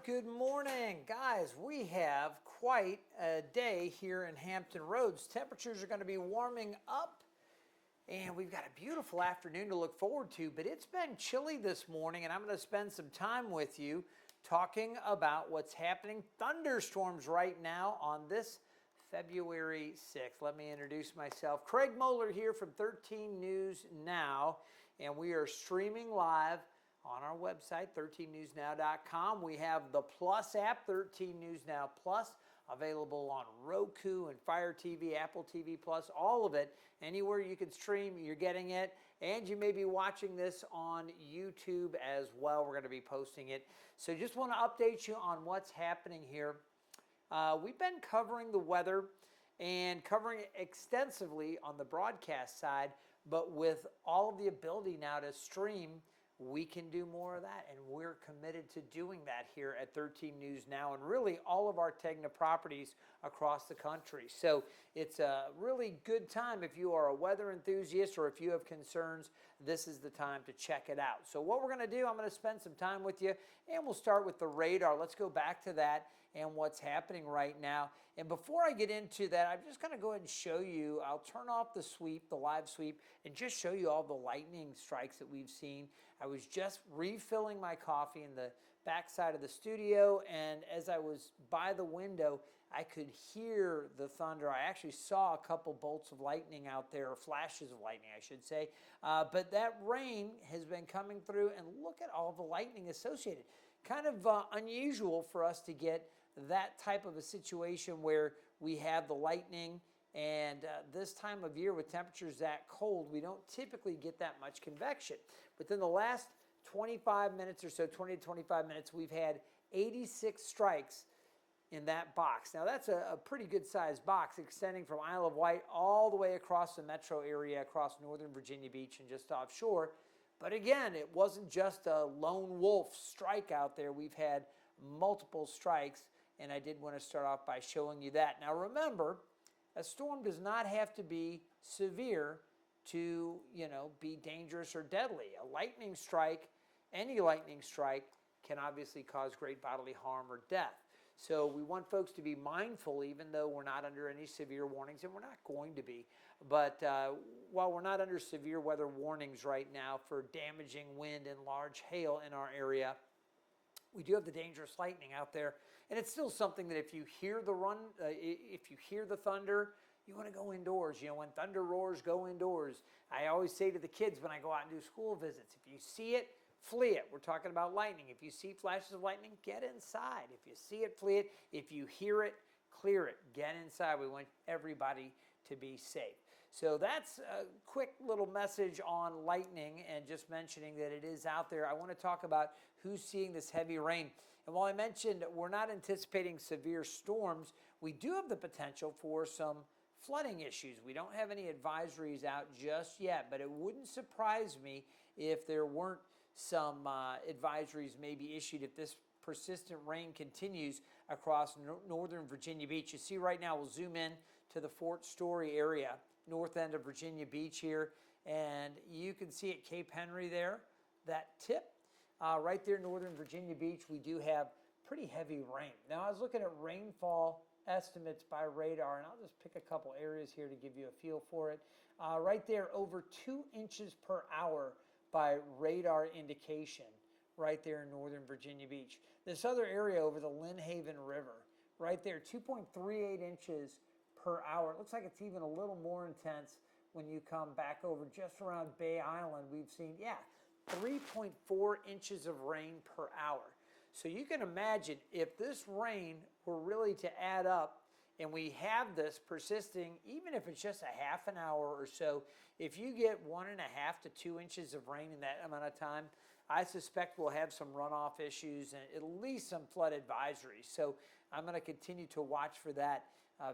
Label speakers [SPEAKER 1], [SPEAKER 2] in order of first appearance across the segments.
[SPEAKER 1] good morning. Guys, we have quite a day here in Hampton Roads. Temperatures are going to be warming up, and we've got a beautiful afternoon to look forward to, but it's been chilly this morning, and I'm going to spend some time with you talking about what's happening. Thunderstorms right now on this February 6th. Let me introduce myself. Craig Moeller here from 13 News Now, and we are streaming live on our website, 13newsnow.com. We have the Plus app, 13 News Now Plus, available on Roku and Fire TV, Apple TV Plus, all of it. Anywhere you can stream, you're getting it. And you may be watching this on YouTube as well. We're going to be posting it. So just want to update you on what's happening here. We've been covering the weather and covering it extensively on the broadcast side, but with all of the ability now to stream, we can do more of that, and we're committed to doing that here at 13 News Now and really all of our Tegna properties across the country. So it's a really good time if you are a weather enthusiast or if you have concerns, this is the time to check it out. So what we're going to do, I'm going to spend some time with you, and we'll start with the radar. Let's go back to that and what's happening right now. And before I get into that, I'm just going to go ahead and show you, I'll turn off the sweep, the live sweep, and just show you all the lightning strikes that we've seen. I was just refilling my coffee in the back side of the studio, and as I was by the window, I could hear the thunder. I actually saw a couple bolts of lightning out there, or flashes of lightning, I should say. But that rain has been coming through, and look at all the lightning associated. Kind of unusual for us to get that type of a situation where we have the lightning, and this time of year with temperatures that cold, we don't typically get that much convection. Within the last 25 minutes or so, 20 to 25 minutes, we've had 86 strikes in that box. Now that's a pretty good sized box, extending from Isle of Wight all the way across the metro area, across northern Virginia Beach and just offshore. But again, it wasn't just a lone wolf strike out there. We've had multiple strikes, and I did want to start off by showing you that. Now remember, a storm does not have to be severe to, be dangerous or deadly. A lightning strike, any lightning strike, can obviously cause great bodily harm or death. So we want folks to be mindful, even though we're not under any severe warnings, and we're not going to be. But while we're not under severe weather warnings right now for damaging wind and large hail in our area, we do have the dangerous lightning out there, and it's still something that if you hear the if you hear the thunder, you want to go indoors. When thunder roars, go indoors. I always say to the kids when I go out and do school visits, if you see it, flee it. We're talking about lightning. If you see flashes of lightning, get inside. If you see it, flee it. If you hear it, clear it. Get inside. We want everybody to be safe. So that's a quick little message on lightning and just mentioning that it is out there. I want to talk about who's seeing this heavy rain. And while I mentioned we're not anticipating severe storms, we do have the potential for some flooding issues. We don't have any advisories out just yet, but it wouldn't surprise me if there weren't some advisories maybe issued if this persistent rain continues across northern Virginia Beach. You see right now, we'll zoom in to the Fort Story area, north end of Virginia Beach here, and you can see at Cape Henry there, that tip. Right there, northern Virginia Beach, we do have pretty heavy rain. Now, I was looking at rainfall estimates by radar, and I'll just pick a couple areas here to give you a feel for it. Right there, over 2 inches per hour by radar indication, right there in northern Virginia Beach. This other area over the Lynn Haven River, right there, 2.38 inches per hour. It looks like it's even a little more intense when you come back over just around Bay Island. We've seen, 3.4 inches of rain per hour. So you can imagine if this rain were really to add up, and we have this persisting, even if it's just a half an hour or so, if you get 1.5 to 2 inches of rain in that amount of time, I suspect we'll have some runoff issues and at least some flood advisories. So I'm going to continue to watch for that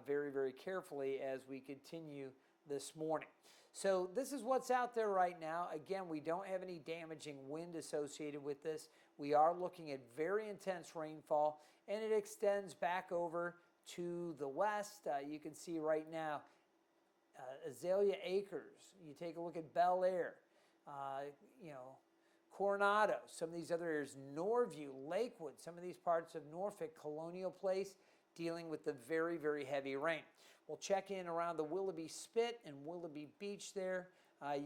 [SPEAKER 1] very, very carefully as we continue this morning. So this is what's out there right now. Again, we don't have any damaging wind associated with this. We are looking at very intense rainfall, and it extends back over to the west. You can see right now Azalea Acres. You take a look at Bel Air, Coronado, some of these other areas, Norview, Lakewood, some of these parts of Norfolk, Colonial Place, dealing with the very, very heavy rain. We'll check in around the Willoughby Spit and Willoughby Beach there.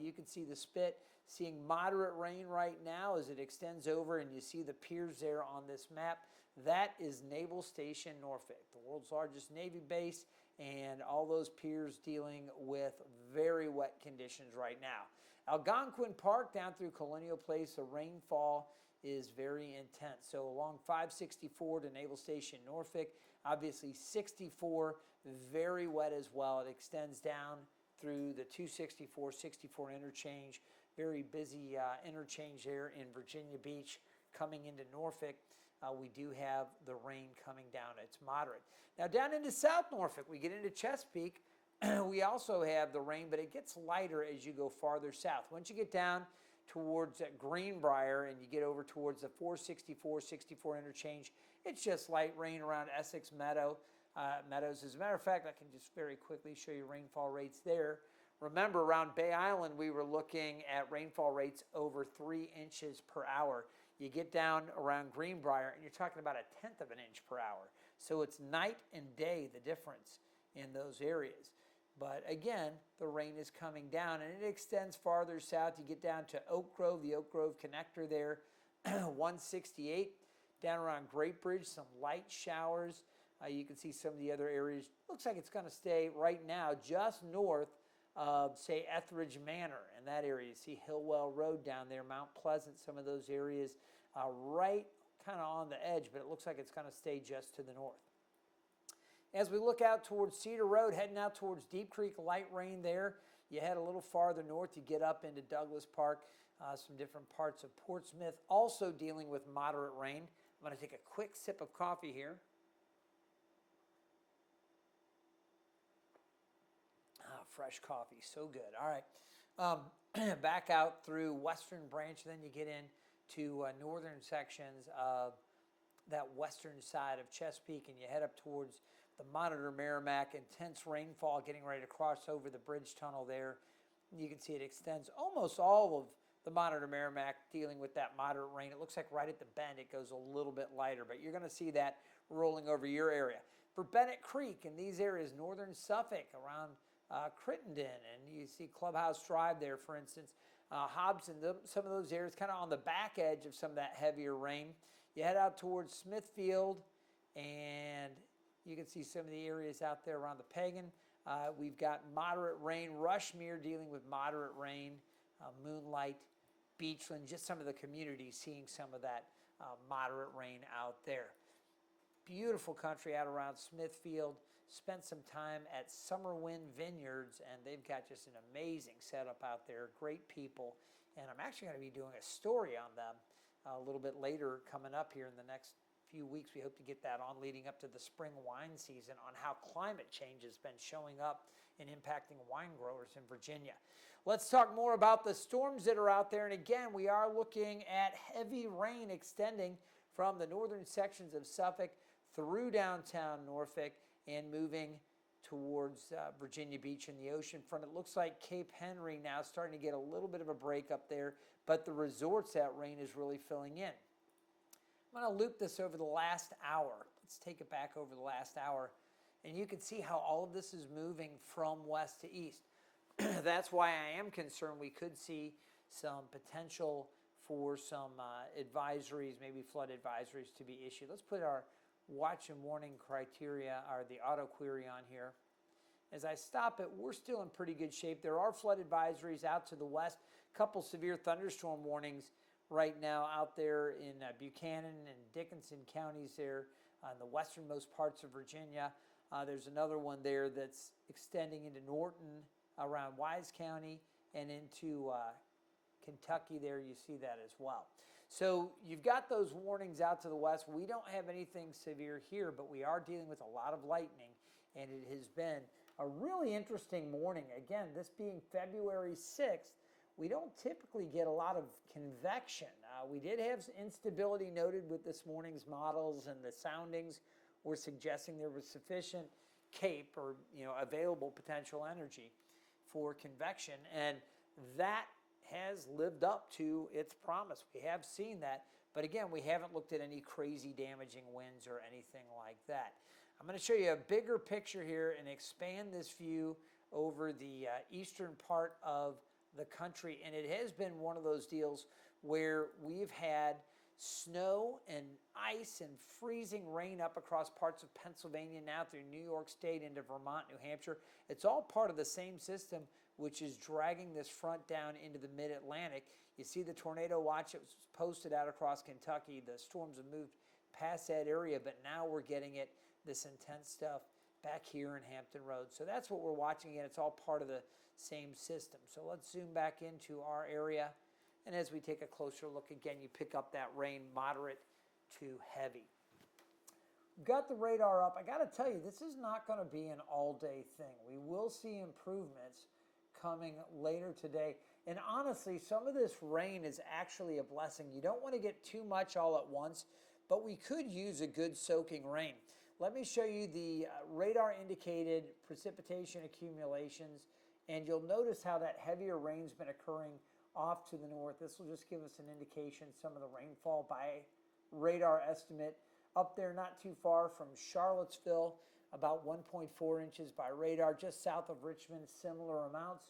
[SPEAKER 1] You can see the Spit seeing moderate rain right now as it extends over, and you see the piers there on this map. That is Naval Station Norfolk, the world's largest Navy base, and all those piers dealing with very wet conditions right now. Algonquin Park down through Colonial Place, the rainfall is very intense. So along 564 to Naval Station Norfolk, obviously 64, very wet as well. It extends down through the 264-64 interchange. Very busy interchange there in Virginia Beach coming into Norfolk. We do have the rain coming down. It's moderate. Now down into South Norfolk, we get into Chesapeake. We also have the rain, but it gets lighter as you go farther south. Once you get down towards Greenbrier and you get over towards the 464-64 interchange, it's just light rain around Essex Meadows. As a matter of fact, I can just very quickly show you rainfall rates there. Remember, around Bay Island, we were looking at rainfall rates over 3 inches per hour. You get down around Greenbrier, and you're talking about 1/10 of an inch per hour. So it's night and day, the difference in those areas. But again, the rain is coming down, and it extends farther south. You get down to Oak Grove, the Oak Grove connector there, 168. Down around Great Bridge, some light showers. You can see some of the other areas. Looks like it's going to stay right now just north of, say, Etheridge Manor in that area. You see Hillwell Road down there, Mount Pleasant, some of those areas right kind of on the edge, but it looks like it's going to stay just to the north. As we look out towards Cedar Road, heading out towards Deep Creek, light rain there. You head a little farther north, you get up into Douglas Park, some different parts of Portsmouth, also dealing with moderate rain. I'm going to take a quick sip of coffee here. Fresh coffee, so good. All right, back out through Western Branch, then you get into northern sections of that western side of Chesapeake, and you head up towards the Monitor Merrimack. Intense rainfall getting ready to cross over the bridge tunnel there. You can see it extends almost all of the Monitor Merrimack, dealing with that moderate rain. It looks like right at the bend it goes a little bit lighter, but you're going to see that rolling over your area. For Bennett Creek in these areas, northern Suffolk around Crittenden, and you see Clubhouse Drive there, for instance. Hobson, some of those areas kind of on the back edge of some of that heavier rain. You head out towards Smithfield, and you can see some of the areas out there around the Pagan. We've got moderate rain. Rushmere dealing with moderate rain. Moonlight, Beachland, just some of the communities seeing some of that moderate rain out there. Beautiful country out around Smithfield. Spent some time at Summerwind Vineyards, and they've got just an amazing setup out there. Great people, and I'm actually going to be doing a story on them a little bit later coming up here in the next few weeks. We hope to get that on leading up to the spring wine season on how climate change has been showing up and impacting wine growers in Virginia. Let's talk more about the storms that are out there, and again, we are looking at heavy rain extending from the northern sections of Suffolk through downtown Norfolk and moving towards Virginia Beach and the ocean front. It looks like Cape Henry now starting to get a little bit of a break up there, but the resorts, that rain is really filling in. I'm going to loop this over the last hour. Let's take it back over the last hour, and you can see how all of this is moving from west to east. That's why I am concerned we could see some potential for some advisories, maybe flood advisories to be issued. Let's put our watch and warning criteria, or the auto query, on here. As I stop it, we're still in pretty good shape. There are flood advisories out to the west. A couple severe thunderstorm warnings right now out there in Buchanan and Dickinson counties there in the westernmost parts of Virginia. There's another one there that's extending into Norton around Wise County and into Kentucky there. You see that as well. So you've got those warnings out to the west. We don't have anything severe here, but we are dealing with a lot of lightning, and it has been a really interesting morning. Again, this being February 6th, we don't typically get a lot of convection. We did have instability noted with this morning's models, and the soundings were suggesting there was sufficient CAPE, or available potential energy for convection, and that has lived up to its promise. We have seen that, but again, we haven't looked at any crazy damaging winds or anything like that. I'm going to show you a bigger picture here and expand this view over the eastern part of the country, and it has been one of those deals where we've had snow and ice and freezing rain up across parts of Pennsylvania, now through New York State into Vermont, New Hampshire. It's all part of the same system, which is dragging this front down into the mid-Atlantic. You see the tornado watch that was posted out across Kentucky. The storms have moved past that area, but now we're getting it, this intense stuff, back here in Hampton Roads. So that's what we're watching again. It's all part of the same system. So let's zoom back into our area. And as we take a closer look again, you pick up that rain, moderate to heavy. We've got the radar up. I got to tell you, this is not going to be an all-day thing. We will see improvements coming later today. And honestly, some of this rain is actually a blessing. You don't want to get too much all at once, but we could use a good soaking rain. Let me show you the radar indicated precipitation accumulations, and you'll notice how that heavier rain's been occurring off to the north. This will just give us an indication, some of the rainfall by radar estimate. Up there, not too far from Charlottesville, about 1.4 inches by radar. Just south of Richmond, similar amounts.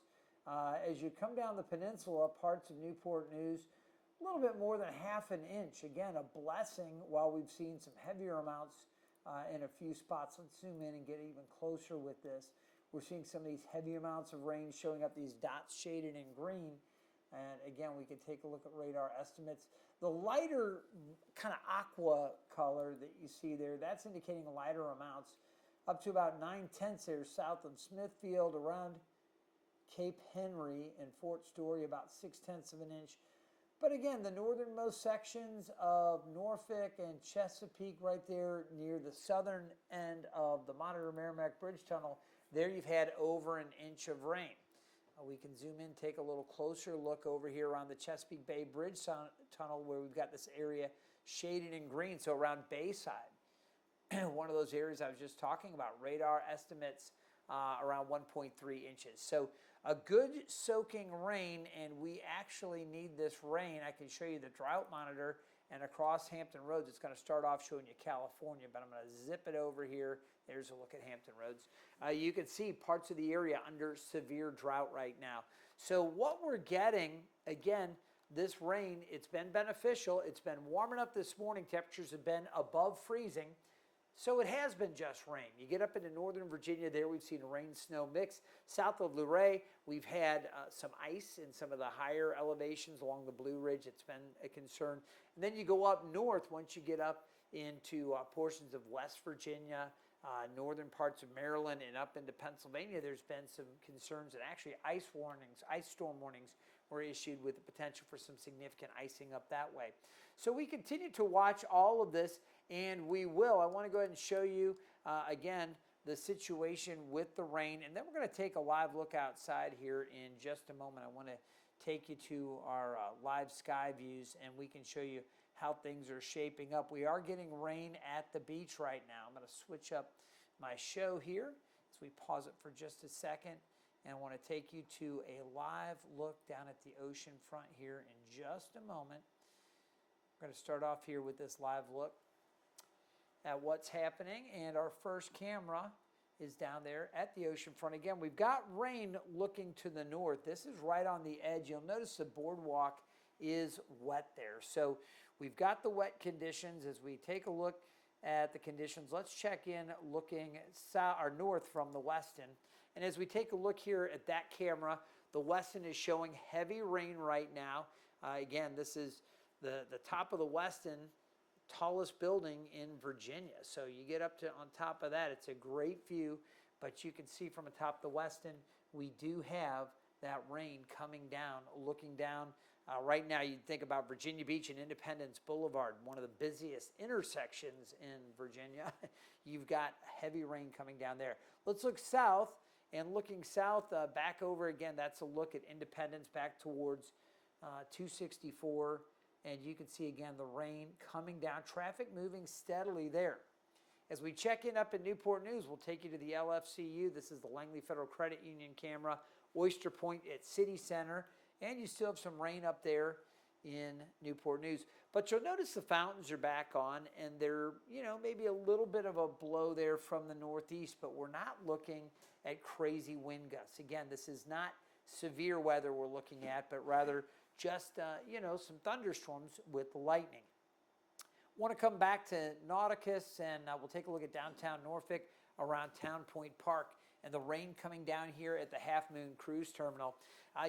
[SPEAKER 1] As you come down the peninsula, parts of Newport News, a little bit more than ½ an inch. Again, a blessing while we've seen some heavier amounts in a few spots. Let's zoom in and get even closer with this. We're seeing some of these heavy amounts of rain showing up, these dots shaded in green. And again, we can take a look at radar estimates. The lighter kind of aqua color that you see there, that's indicating lighter amounts, up to about 9/10 there south of Smithfield, around Cape Henry and Fort Story, about 6/10 of an inch. But again, the northernmost sections of Norfolk and Chesapeake right there near the southern end of the Monitor Merrimack Bridge Tunnel, there you've had over an inch of rain. We can zoom in, take a little closer look over here around the Chesapeake Bay Bridge Tunnel where we've got this area shaded in green, so around Bayside. One of those areas I was just talking about, radar estimates around 1.3 inches. So a good soaking rain, and we actually need this rain. I can show you the drought monitor, and across Hampton Roads, it's going to start off showing you California, but I'm going to zip it over here. There's a look at Hampton Roads. You can see parts of the area under severe drought right now. So what we're getting, again, this rain, it's been beneficial. It's been warming up this morning. Temperatures have been above freezing. So it has been just rain. You get up into northern Virginia there, we've seen a rain-snow mix. South of Luray, we've had some ice in some of the higher elevations along the Blue Ridge. It's been a concern. And then you go up north once you get up into portions of West Virginia, northern parts of Maryland, and up into Pennsylvania. There's been some concerns that actually ice storm warnings were issued with the potential for some significant icing up that way. So we continue to watch all of this, and we will. I want to go ahead and show you, again, the situation with the rain, and then we're going to take a live look outside here in just a moment. I want to take you to our live sky views, and we can show you how things are shaping up. We are getting rain at the beach right now. I'm going to switch up my show here as we pause it for just a second, and I want to take you to a live look down at the ocean front here in just a moment. We're going to start off here with this live look at what's happening, and our first camera is down there at the ocean front. Again, we've got rain looking to the north. This is right on the edge. You'll notice the boardwalk is wet there. So we've got the wet conditions. As we take a look at the conditions, let's check in looking south or north from the Weston. And as we take a look here at that camera, the Weston is showing heavy rain right now. Again, this is the top of the Weston, tallest building in Virginia. So you get up to on top of that, it's a great view, but you can see from atop the Weston, we do have that rain coming down, looking down. Right now, you'd think about Virginia Beach and Independence Boulevard, one of the busiest intersections in Virginia. You've got heavy rain coming down there. Let's look south, and looking south, back over again, that's a look at Independence back towards 264. And you can see again the rain coming down, traffic moving steadily there. As we check in up in Newport News, we'll take you to the LFCU. This is the Langley Federal Credit Union camera, Oyster Point at City Center. and you still have some rain up there in Newport News. But you'll notice the fountains are back on, and they're, maybe a little bit of a blow there from the northeast, but we're not looking at crazy wind gusts. Again, this is not severe weather we're looking at, but rather just, some thunderstorms with lightning. Want to come back to Nauticus, and we'll take a look at downtown Norfolk around Town Point Park and the rain coming down here at the Half Moon Cruise Terminal.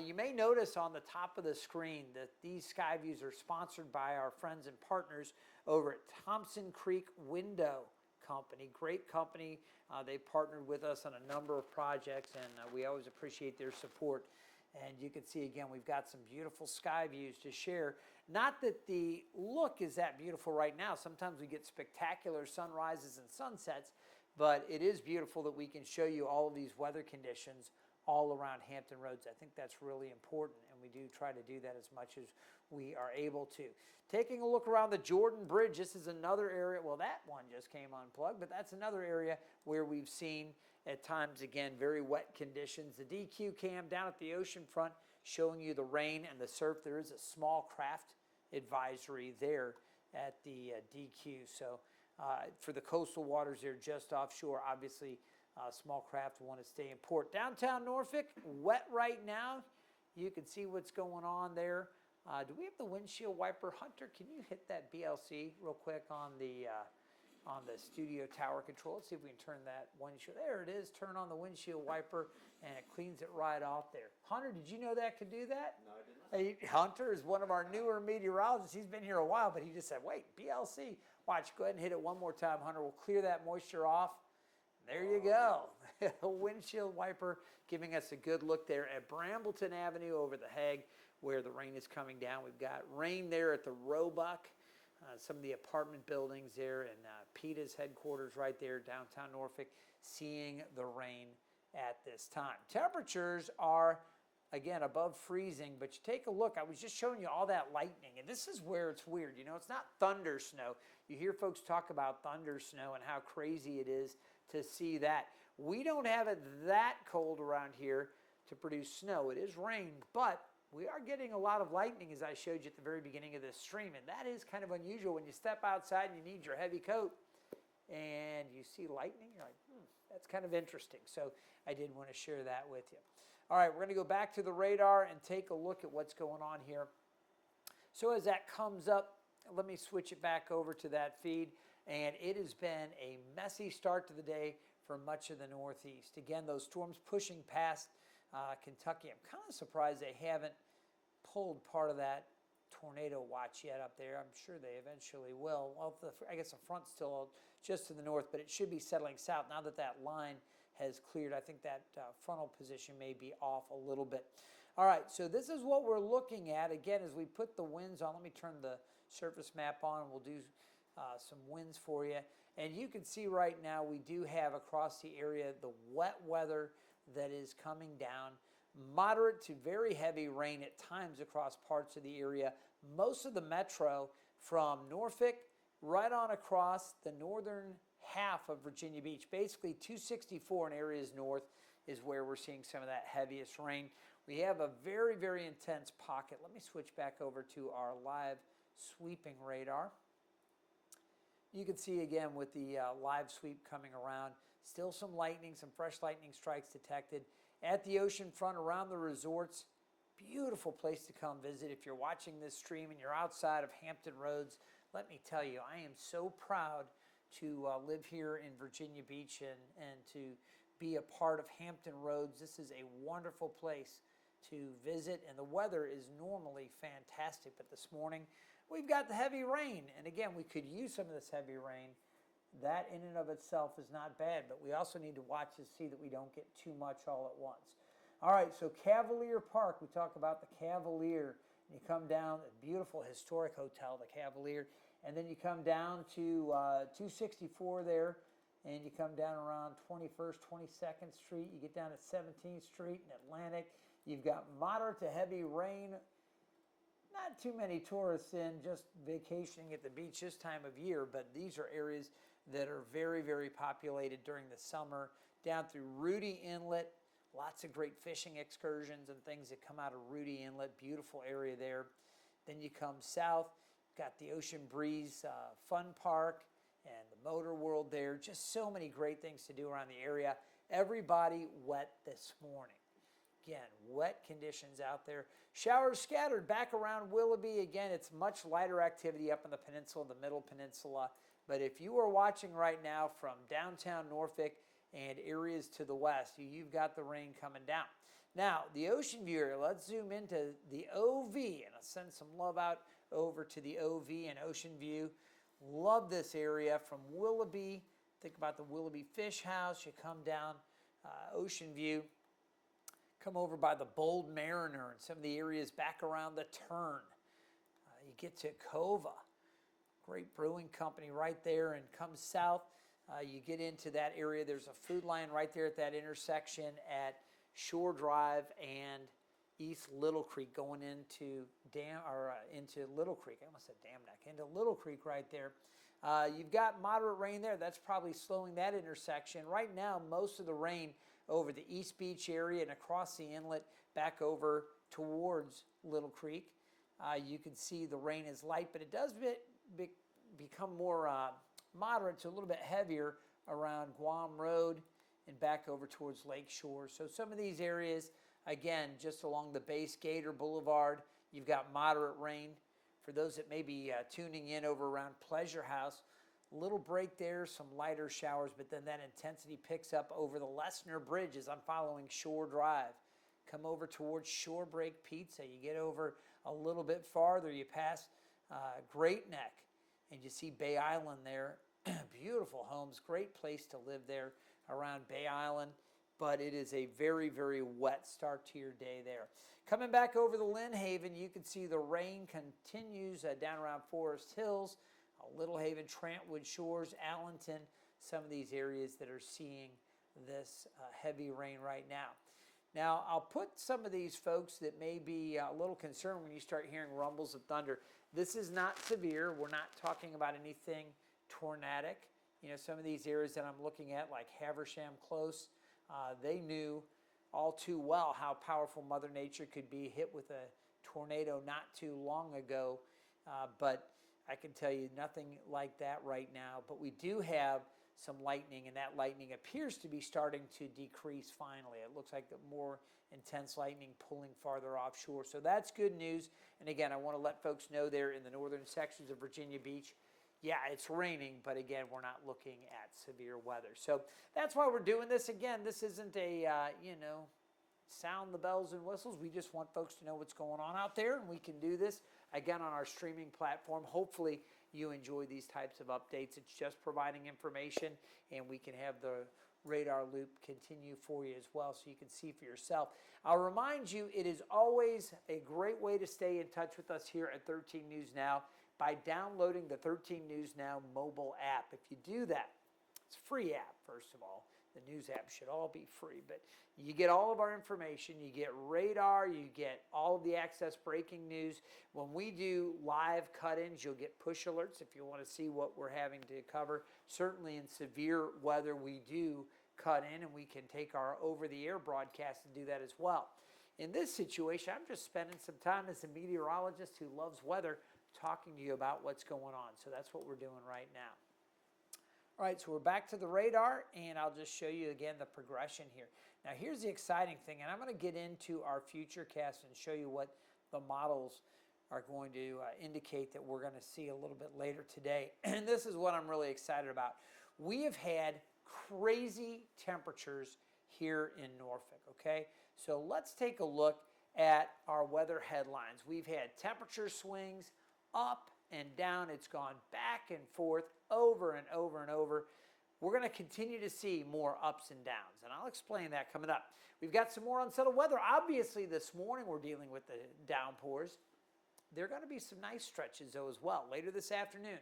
[SPEAKER 1] You may notice on the top of the screen that these sky views are sponsored by our friends and partners over at Thompson Creek Window Company. Great company. They partnered with us on a number of projects, and we always appreciate their support. And you can see, again, we've got some beautiful sky views to share. Not that the look is that beautiful right now. Sometimes we get spectacular sunrises and sunsets, but it is beautiful that we can show you all of these weather conditions all around Hampton Roads. I think that's really important, and we do try to do that as much as we are able to. Taking a look around the Jordan Bridge, this is another area, well, that one just came unplugged, but that's another area where we've seen at times, again, very wet conditions. The DQ cam down at the ocean front showing you the rain and the surf. There is a small craft advisory there at the DQ. So for the coastal waters there just offshore, obviously small craft want to stay in port. Downtown Norfolk, wet right now. You can see what's going on there. Do we have the windshield wiper? Hunter, can you hit that BLC real quick on the studio tower control? Let's see if we can turn that windshield. There it is. Turn on the windshield wiper, and it cleans it right off there. Hunter, did you know that could do that?
[SPEAKER 2] No, I didn't.
[SPEAKER 1] Hunter is one of our newer meteorologists. He's been here a while, but he just said, wait, BLC. Watch, go ahead and hit it one more time, Hunter. We'll clear that moisture off. There you go. A windshield wiper giving us a good look there at Brambleton Avenue over the Hague where the rain is coming down. We've got rain there at the Roebuck, some of the apartment buildings there, and PETA's headquarters right there, downtown Norfolk, seeing the rain at this time. Temperatures are, again, above freezing, but you take a look. I was just showing you all that lightning, and this is where it's weird. It's not thunder snow. You hear folks talk about thunder snow and how crazy it is to see that. We don't have it that cold around here to produce snow. It is rain, but we are getting a lot of lightning, as I showed you at the very beginning of this stream, and that is kind of unusual. When you step outside and you need your heavy coat and you see lightning, you're like, that's kind of interesting. So I did want to share that with you. All right, we're going to go back to the radar and take a look at what's going on here. So as that comes up, let me switch it back over to that feed. And it has been a messy start to the day for much of the Northeast. Again, those storms pushing past Kentucky. I'm kind of surprised they haven't pulled part of that tornado watch yet up there. I'm sure they eventually will. Well, I guess the front's still just to the north, but it should be settling south now that that line has cleared. I think that frontal position may be off a little bit. All right, so this is what we're looking at. Again, as we put the winds on, let me turn the surface map on and we'll do some winds for you. And you can see right now we do have across the area the wet weather that is coming down. Moderate to very heavy rain at times across parts of the area. Most of the metro from Norfolk right on across the northern half of Virginia Beach. Basically 264 in areas north is where we're seeing some of that heaviest rain. We have a very, very intense pocket. Let me switch back over to our live sweeping radar. You can see again with the live sweep coming around, still some lightning, some fresh lightning strikes detected at the ocean front around the resorts. Beautiful place to come visit. If you're watching this stream and you're outside of Hampton Roads, let me tell you, I am so proud to live here in Virginia Beach and to be a part of Hampton Roads. This is a wonderful place to visit, and the weather is normally fantastic, but this morning we've got the heavy rain, and again, we could use some of this heavy rain. That in and of itself is not bad, but we also need to watch to see that we don't get too much all at once. All right, so Cavalier Park, we talk about the Cavalier. You come down, a beautiful historic hotel, the Cavalier, and then you come down to 264 there, and you come down around 21st, 22nd Street. You get down at 17th Street in Atlantic. You've got moderate to heavy rain. Not too many tourists in, just vacationing at the beach this time of year, but these are areas that are very, very populated during the summer. Down through Rudy Inlet, Lots of great fishing excursions and things that come out of Rudy Inlet. Beautiful area there. Then you come south, got the Ocean Breeze Fun Park and the Motor World there. Just so many great things to do around the area. Everybody wet this morning. Again, wet conditions out there. Showers scattered back around Willoughby. Again, it's much lighter activity up in the peninsula, the middle peninsula. But if you are watching right now from downtown Norfolk and areas to the west, you've got the rain coming down. Now, the Ocean View area, let's zoom into the OV, and I'll send some love out over to the OV and Ocean View. Love this area from Willoughby. Think about the Willoughby Fish House. You come down Ocean View. Come over by the Bold Mariner and some of the areas back around the turn. You get to Cova, great brewing company right there, and come south. You get into that area. There's a Food Lion right there at that intersection at Shore Drive and East Little Creek, going into into Little Creek. I almost said Dam Neck. Into Little Creek right there. You've got moderate rain there. That's probably slowing that intersection. Right now, most of the rain over the East Beach area and across the inlet back over towards Little Creek. You can see the rain is light, but it does become more moderate to a little bit heavier around Guam Road and back over towards Lake Shore. So some of these areas, again, just along the base Gator Boulevard, you've got moderate rain. For those that may be tuning in over around Pleasure House, little break there, some lighter showers, but then that intensity picks up over the Lesner Bridge as I'm following Shore Drive. Come over towards Shore Break Pizza. You get over a little bit farther, you pass Great Neck, and you see Bay Island there. Beautiful homes, great place to live there around Bay Island, but it is a very, very wet start to your day there. Coming back over the Lynn Haven, you can see the rain continues down around Forest Hills, Little Haven, Trantwood Shores, Allenton, some of these areas that are seeing this heavy rain right now. Now, I'll put some of these folks that may be a little concerned when you start hearing rumbles of thunder. This is not severe. We're not talking about anything tornadic. You know, some of these areas that I'm looking at, like Haversham Close, they knew all too well how powerful Mother Nature could be, hit with a tornado not too long ago. But I can tell you nothing like that right now. But we do have some lightning, and that lightning appears to be starting to decrease finally. It looks like the more intense lightning pulling farther offshore. So that's good news. And again, I want to let folks know there in the northern sections of Virginia Beach, yeah, it's raining, but again, we're not looking at severe weather. So that's why we're doing this. Again, this isn't a, sound the bells and whistles. We just want folks to know what's going on out there, and we can do this, again, on our streaming platform. Hopefully, you enjoy these types of updates. It's just providing information, and we can have the radar loop continue for you as well so you can see for yourself. I'll remind you, it is always a great way to stay in touch with us here at 13 News Now by downloading the 13 News Now mobile app. If you do that, it's a free app, first of all. The news app should all be free, but you get all of our information. You get radar. You get all of the Access breaking news. When we do live cut-ins, you'll get push alerts if you want to see what we're having to cover. Certainly in severe weather, we do cut in, and we can take our over-the-air broadcast and do that as well. In this situation, I'm just spending some time as a meteorologist who loves weather talking to you about what's going on. So that's what we're doing right now. All right, so we're back to the radar, and I'll just show you again the progression here. Now, here's the exciting thing, and I'm going to get into our future cast and show you what the models are going to indicate that we're going to see a little bit later today. And this is what I'm really excited about. We have had crazy temperatures here in Norfolk, okay? So let's take a look at our weather headlines. We've had temperature swings up and down. It's gone back and forth over and over and over. We're going to continue to see more ups and downs, and I'll explain that coming up. We've got some more unsettled weather. Obviously, this morning we're dealing with the downpours. There are going to be some nice stretches, though, as well. Later this afternoon,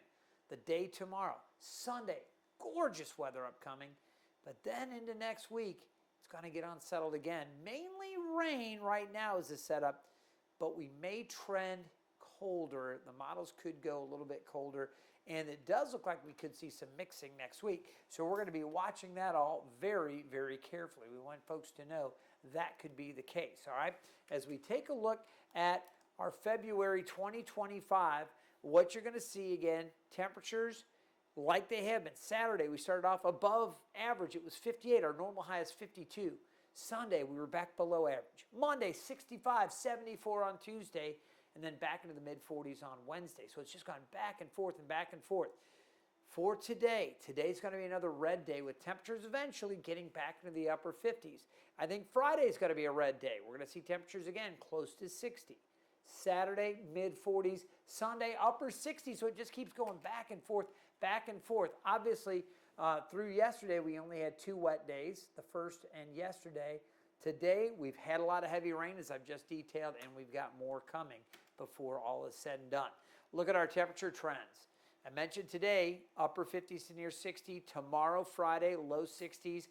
[SPEAKER 1] the day tomorrow, Sunday, gorgeous weather upcoming. But then into next week, it's going to get unsettled again. Mainly rain right now is the setup, but we may trend colder. The models could go a little bit colder And it does look like we could see some mixing next week. So we're going to be watching that all very, very carefully. We want folks to know that could be the case, all right? As we take a look at our February 2025, what you're going to see again, temperatures like they have been. Saturday, we started off above average. It was 58. Our normal high is 52. Sunday, we were back below average. Monday, 65, 74 on Tuesday, and then back into the mid-40s on Wednesday. So it's just gone back and forth and back and forth. For today, today's going to be another red day with temperatures eventually getting back into the upper 50s. I think Friday's going to be a red day. We're going to see temperatures again close to 60. Saturday, mid-40s. Sunday, upper 60s. So it just keeps going back and forth, back and forth. Obviously, through yesterday, we only had 2 wet days, the first and yesterday. Today, we've had a lot of heavy rain, as I've just detailed, and we've got more coming before all is said and done. Look at our temperature trends. I mentioned today, upper 50s to near 60. Tomorrow, Friday, low 60s.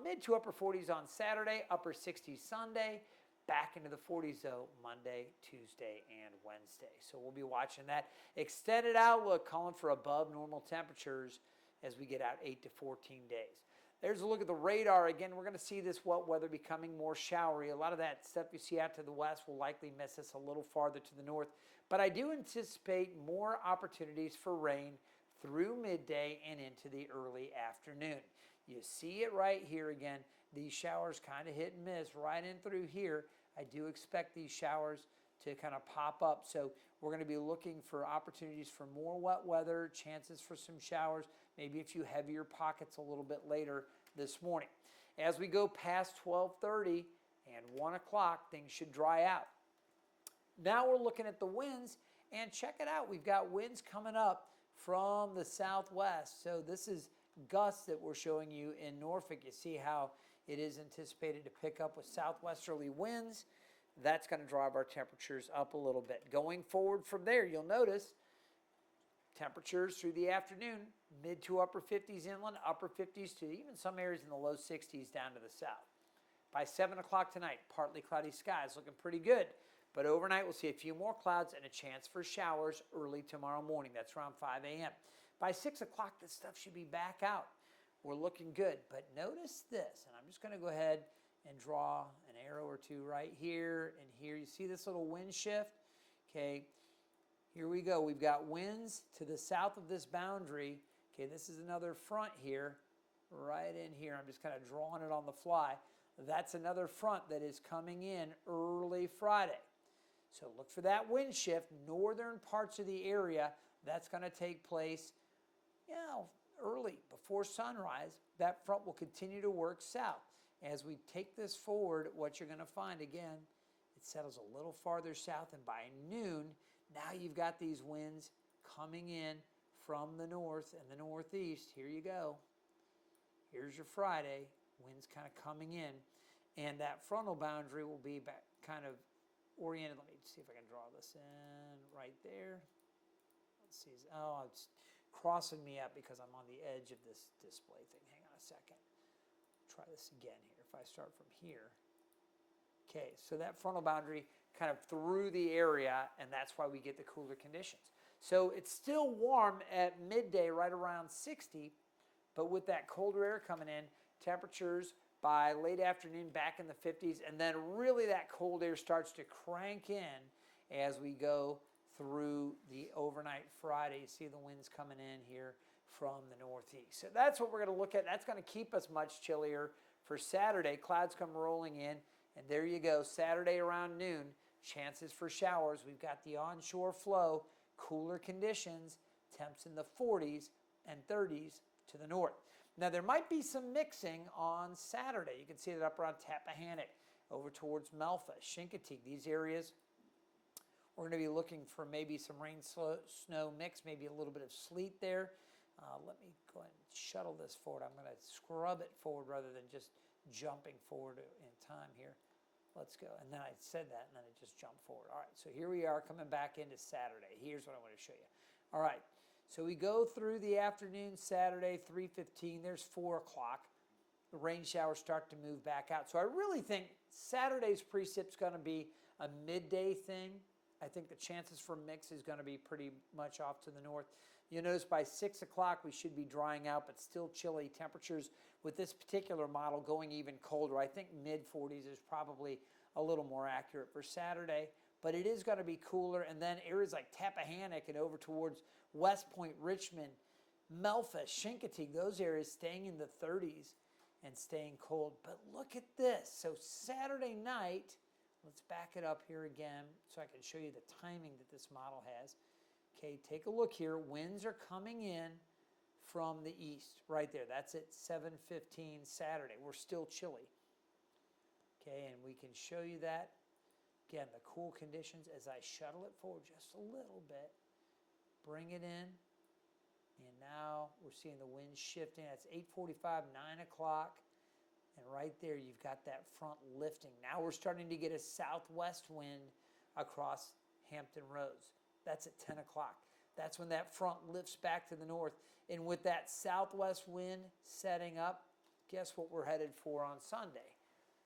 [SPEAKER 1] Mid to upper 40s on Saturday, upper 60s Sunday. Back into the 40s, though, Monday, Tuesday, and Wednesday. So we'll be watching that. Extended outlook calling for above normal temperatures as we get out 8 to 14 days. There's a look at the radar. Again, we're going to see this wet weather becoming more showery. A lot of that stuff you see out to the west will likely miss us a little farther to the north. But I do anticipate more opportunities for rain through midday and into the early afternoon. You see it right here again. These showers kind of hit and miss right in through here. I do expect these showers to kind of pop up. So we're going to be looking for opportunities for more wet weather, chances for some showers, maybe a few heavier pockets a little bit later this morning. As we go past 12:30 and 1 o'clock, things should dry out. Now we're looking at the winds, and check it out. We've got winds coming up from the southwest. So this is gusts that we're showing you in Norfolk. You see how it is anticipated to pick up with southwesterly winds. That's going to drive our temperatures up a little bit. Going forward from there, you'll notice temperatures through the afternoon, mid to upper 50s inland, upper 50s to even some areas in the low 60s down to the south. By 7 o'clock tonight, partly cloudy skies, looking pretty good. But overnight, we'll see a few more clouds and a chance for showers early tomorrow morning. That's around 5 a.m. By 6 o'clock, this stuff should be back out. We're looking good. But notice this, and I'm just going to go ahead and draw an arrow or two right here and here. You see this little wind shift? Okay, here we go. We've got winds to the south of this boundary. Okay, this is another front here, right in here. I'm just kind of drawing it on the fly. That's another front that is coming in early Friday. So look for that wind shift. Northern parts of the area, that's going to take place, early, before sunrise. That front will continue to work south. As we take this forward, what you're going to find, again, it settles a little farther south, and by noon, now you've got these winds coming in from the north and the northeast. Here you go. Here's your Friday. Winds kind of coming in. And that frontal boundary will be back kind of oriented. Let me see if I can draw this in right there. Let's see. Oh, it's crossing me up because I'm on the edge of this display thing. Hang on a second. Try this again here. If I start from here. Okay, so that frontal boundary kind of through the area, and that's why we get the cooler conditions. So it's still warm at midday, right around 60, but with that colder air coming in, temperatures by late afternoon back in the 50s, and then really that cold air starts to crank in as we go through the overnight Friday. You see the winds coming in here from the northeast. So that's what we're going to look at. That's going to keep us much chillier for Saturday. Clouds come rolling in, and there you go. Saturday around noon, chances for showers. We've got the onshore flow, cooler conditions, temps in the 40s and 30s to the north. Now, there might be some mixing on Saturday. You can see it up around Tappahannock, over towards Melfa, Chincoteague. These areas, we're going to be looking for maybe some rain, snow mix, maybe a little bit of sleet there. Let me go ahead and shuttle this forward. I'm going to scrub it forward rather than just jumping forward in time here. Let's go. And then I said that, and then it just jumped forward. All right, so here we are coming back into Saturday. Here's what I want to show you. All right, so we go through the afternoon Saturday, 3:15. There's 4 o'clock. The rain showers start to move back out. So I really think Saturday's precip's going to be a midday thing. I think the chances for mix is going to be pretty much off to the north. You'll notice by 6 o'clock we should be drying out, but still chilly temperatures with this particular model going even colder. I think mid-40s is probably a little more accurate for Saturday, but it is going to be cooler. And then areas like Tappahannock and over towards West Point, Richmond, Memphis, Chincoteague, those areas staying in the 30s and staying cold. But look at this. So Saturday night, let's back it up here again so I can show you the timing that this model has. Okay, take a look here. Winds are coming in from the east right there. That's at 7:15 Saturday. We're still chilly. Okay, and we can show you that. Again, the cool conditions as I shuttle it forward just a little bit. Bring it in. And now we're seeing the wind shifting. That's 8:45, 9 o'clock. And right there, you've got that front lifting. Now we're starting to get a southwest wind across Hampton Roads. That's at 10 o'clock. That's when that front lifts back to the north. And with that southwest wind setting up, guess what we're headed for on Sunday?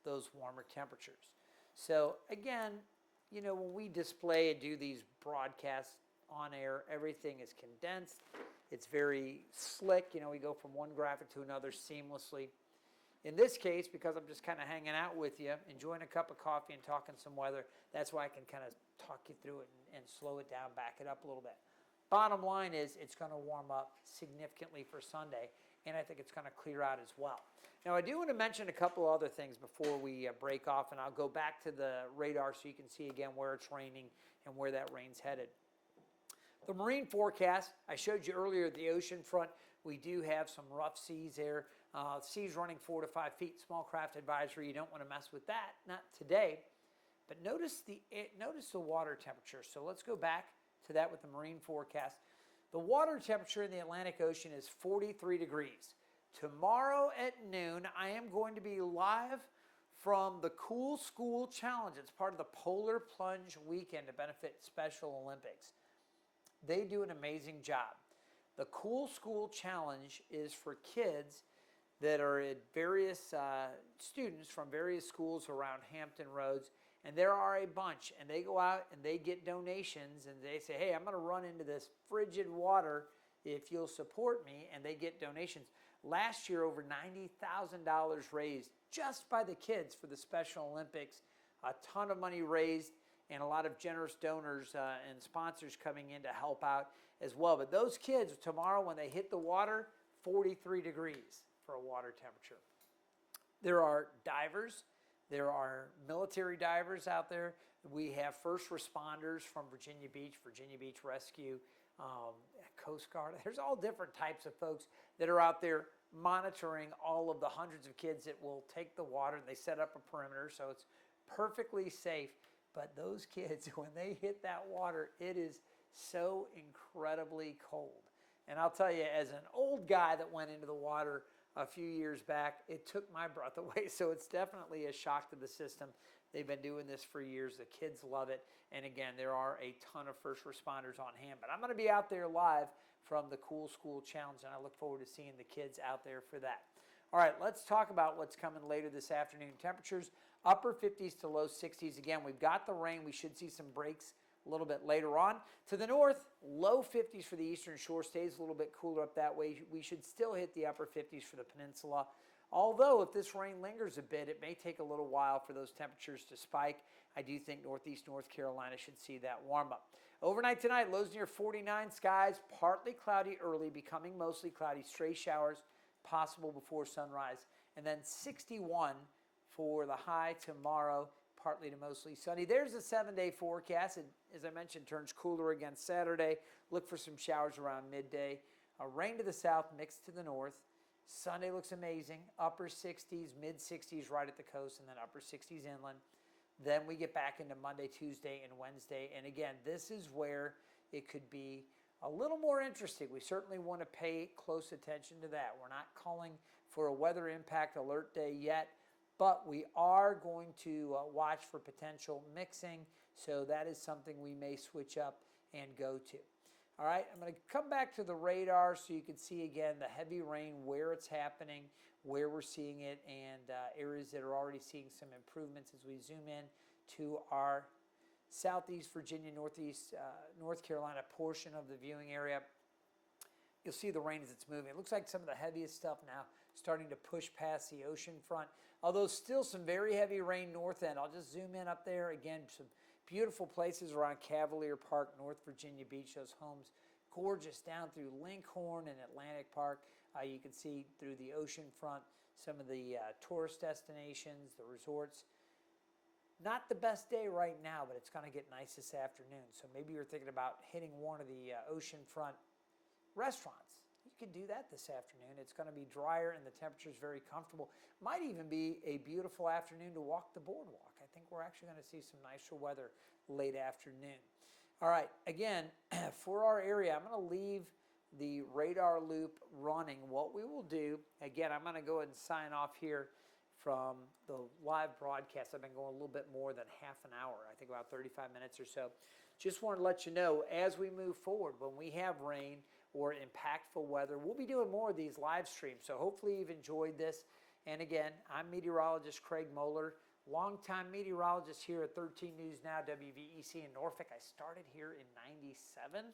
[SPEAKER 1] Those warmer temperatures. So again, you know, when we display and do these broadcasts on air, everything is condensed. It's very slick. You know, we go from one graphic to another seamlessly. In this case, because I'm just kind of hanging out with you, enjoying a cup of coffee and talking some weather, that's why I can kind of talk you through it and slow it down, back it up a little bit. Bottom line is it's going to warm up significantly for Sunday, and I think it's going to clear out as well. Now, I do want to mention a couple other things before we break off, and I'll go back to the radar so you can see again where it's raining and where that rain's headed. The marine forecast, I showed you earlier the ocean front. We do have some rough seas there. Seas running 4 to 5 feet. Small craft advisory. You don't want to mess with that. Not today. But notice the water temperature. So let's go back to that with the marine forecast. The water temperature in the Atlantic Ocean is 43 degrees. Tomorrow at noon, I am going to be live from the Cool School Challenge. It's part of the Polar Plunge Weekend to benefit Special Olympics. They do an amazing job. The Cool School Challenge is for kids that are at various students from various schools around Hampton Roads, and there are a bunch, and they go out and they get donations, and they say, hey, I'm going to run into this frigid water if you'll support me, and they get donations. Last year, over $90,000 raised just by the kids for the Special Olympics, a ton of money raised, and a lot of generous donors and sponsors coming in to help out as well. But those kids, tomorrow when they hit the water, 43 degrees for a water temperature. There are divers. There are military divers out there. We have first responders from Virginia Beach Rescue, Coast Guard. There's all different types of folks that are out there monitoring all of the hundreds of kids that will take the water. They set up a perimeter so it's perfectly safe. But those kids, when they hit that water, it is so incredibly cold. And I'll tell you, as an old guy that went into the water a few years back, it took my breath away. So it's definitely a shock to the system. They've been doing this for years. The kids love it. And again, there are a ton of first responders on hand. But I'm going to be out there live from the Cool School Challenge, and I look forward to seeing the kids out there for that. All right, let's talk about what's coming later this afternoon. Temperatures, upper 50s to low 60s. Again, we've got the rain. We should see some breaks a little bit later on. To the north, low 50s for the eastern shore. Stays a little bit cooler up that way. We should still hit the upper 50s for the peninsula. Although, if this rain lingers a bit, it may take a little while for those temperatures to spike. I do think northeast North Carolina should see that warm up. Overnight tonight, lows near 49. Skies partly cloudy early, becoming mostly cloudy. Stray showers possible before sunrise. And then 61 for the high tomorrow, partly to mostly sunny. There's a 7-day forecast. It, as I mentioned, turns cooler again Saturday. Look for some showers around midday. Rain to the south, mixed to the north. Sunday looks amazing. Upper 60s, mid 60s right at the coast, and then upper 60s inland. Then we get back into Monday, Tuesday, and Wednesday. And again, this is where it could be a little more interesting. We certainly want to pay close attention to that. We're not calling for a weather impact alert day yet, but we are going to watch for potential mixing. So that is something we may switch up and go to. All right, I'm going to come back to the radar so you can see again the heavy rain, where it's happening, where we're seeing it, and areas that are already seeing some improvements as we zoom in to our southeast Virginia, northeast North Carolina portion of the viewing area. you'll see the rain as it's moving. It looks like some of the heaviest stuff now starting to push past the ocean front, although still some very heavy rain north end. I'll just zoom in up there. Again, some beautiful places around Cavalier Park, North Virginia Beach. Those homes gorgeous down through Linkhorn and Atlantic Park. You can see through the ocean front some of the tourist destinations, the resorts. Not the best day right now, but it's going to get nice this afternoon. So maybe you're thinking about hitting one of the oceanfront restaurants. You can do that this afternoon. It's going to be drier and the temperature is very comfortable. Might even be a beautiful afternoon to walk the boardwalk. I think we're actually going to see some nicer weather late afternoon. All right, again, for our area, I'm going to leave the radar loop running. What we will do, again, I'm going to go ahead and sign off here from the live broadcast. I've been going a little bit more than half an hour, I think about 35 minutes or so. Just wanted to let you know, as we move forward, when we have rain or impactful weather, we'll be doing more of these live streams. So hopefully you've enjoyed this. And again, I'm meteorologist Craig Moeller, longtime meteorologist here at 13 News Now, WVEC in Norfolk. I started here in '97.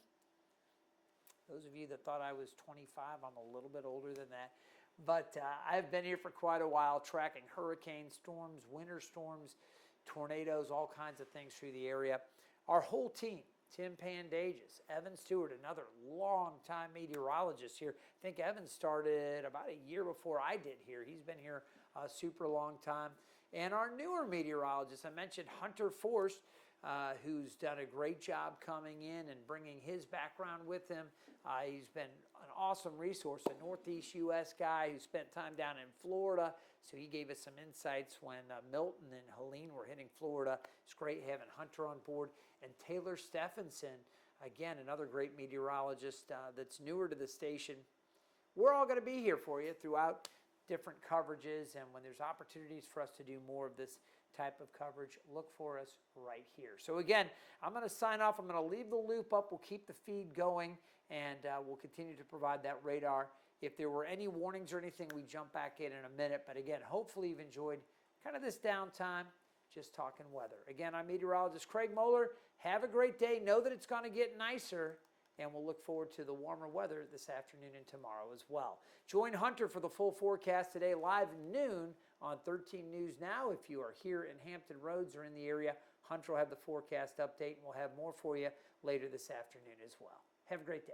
[SPEAKER 1] Those of you that thought I was 25, I'm a little bit older than that. But I've been here for quite a while, tracking hurricane storms, winter storms, tornadoes, all kinds of things through the area. Our whole team, Tim Pandages, Evan Stewart, another long-time meteorologist here. I think Evan started about a year before I did here. He's been here a super long time. And our newer meteorologist, I mentioned Hunter Forst, who's done a great job coming in and bringing his background with him. He's been an awesome resource, a Northeast U.S. guy who spent time down in Florida, so he gave us some insights when Milton and Helene were hitting Florida. It's great having Hunter on board. And Taylor Stephenson, again, another great meteorologist that's newer to the station. We're all going to be here for you throughout different coverages, and when there's opportunities for us to do more of this type of coverage, look for us right here. So again, I'm going to sign off. I'm going to leave the loop up. We'll keep the feed going, and we'll continue to provide that radar. If there were any warnings or anything, we jump back in a minute. But again, hopefully you've enjoyed kind of this downtime, just talking weather. Again, I'm meteorologist Craig Moeller. Have a great day. Know that it's going to get nicer, and we'll look forward to the warmer weather this afternoon and tomorrow as well. Join Hunter for the full forecast today, live noon on 13 News Now. If you are here in Hampton Roads or in the area, Hunter will have the forecast update, and we'll have more for you later this afternoon as well. Have a great day.